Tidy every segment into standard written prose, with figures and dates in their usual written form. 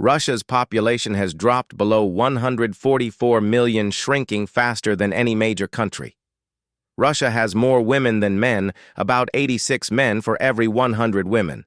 Russia's population has dropped below 144 million, shrinking faster than any major country. Russia has more women than men, about 86 men for every 100 women.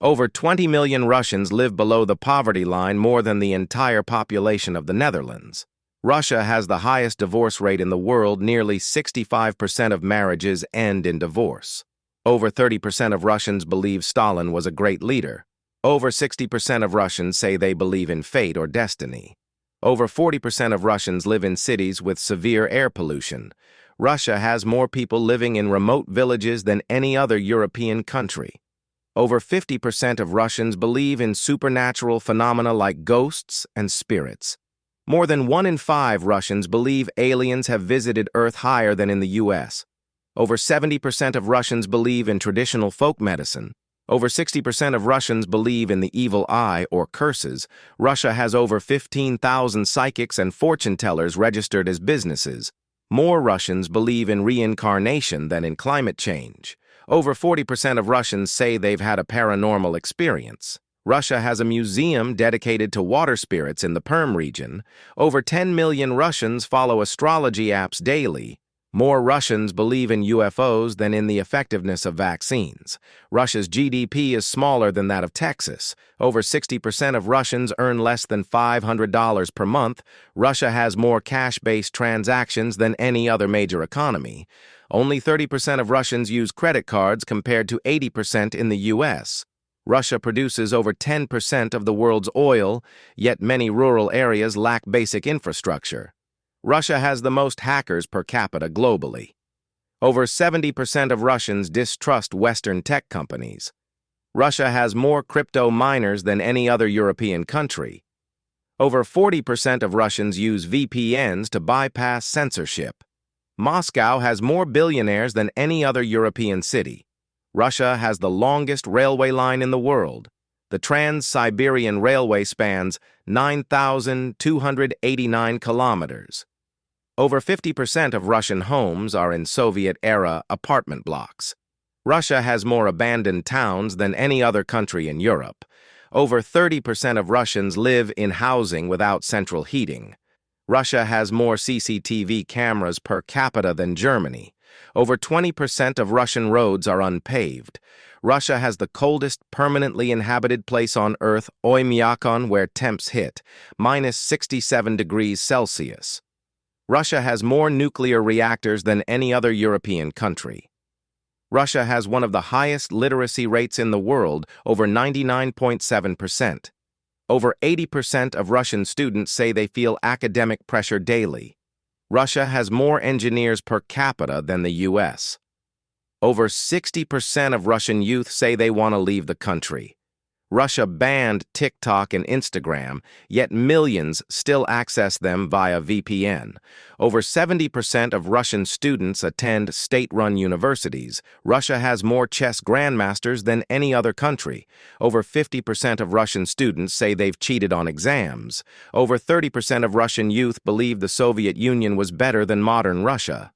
Over 20 million Russians live below the poverty line, more than the entire population of the Netherlands. Russia has the highest divorce rate in the world. Nearly 65% of marriages end in divorce. Over 30% of Russians believe Stalin was a great leader. Over 60% of Russians say they believe in fate or destiny. Over 40% of Russians live in cities with severe air pollution. Russia has more people living in remote villages than any other European country. Over 50% of Russians believe in supernatural phenomena like ghosts and spirits. More than 1 in 5 Russians believe aliens have visited Earth, higher than in the U.S. Over 70% of Russians believe in traditional folk medicine. Over 60% of Russians believe in the evil eye or curses. Russia has over 15,000 psychics and fortune tellers registered as businesses. More Russians believe in reincarnation than in climate change. Over 40% of Russians say they've had a paranormal experience. Russia has a museum dedicated to water spirits in the Perm region. Over 10 million Russians follow astrology apps daily. More Russians believe in UFOs than in the effectiveness of vaccines. Russia's GDP is smaller than that of Texas. Over 60% of Russians earn less than $500 per month. Russia has more cash-based transactions than any other major economy. Only 30% of Russians use credit cards compared to 80% in the U.S. Russia produces over 10% of the world's oil, yet many rural areas lack basic infrastructure. Russia has the most hackers per capita globally. Over 70% of Russians distrust Western tech companies. Russia has more crypto miners than any other European country. Over 40% of Russians use VPNs to bypass censorship. Moscow has more billionaires than any other European city. Russia has the longest railway line in the world. The Trans-Siberian Railway spans 9,289 kilometers. Over 50% of Russian homes are in Soviet-era apartment blocks. Russia has more abandoned towns than any other country in Europe. Over 30% of Russians live in housing without central heating. Russia has more CCTV cameras per capita than Germany. Over 20% of Russian roads are unpaved. Russia has the coldest permanently inhabited place on Earth, Oymyakon, where temps hit -67 degrees Celsius. Russia has more nuclear reactors than any other European country. Russia has one of the highest literacy rates in the world, over 99.7%. Over 80% of Russian students say they feel academic pressure daily. Russia has more engineers per capita than the U.S. Over 60% of Russian youth say they want to leave the country. Russia banned TikTok and Instagram, yet millions still access them via VPN. Over 70% of Russian students attend state-run universities. Russia has more chess grandmasters than any other country. Over 50% of Russian students say they've cheated on exams. Over 30% of Russian youth believe the Soviet Union was better than modern Russia.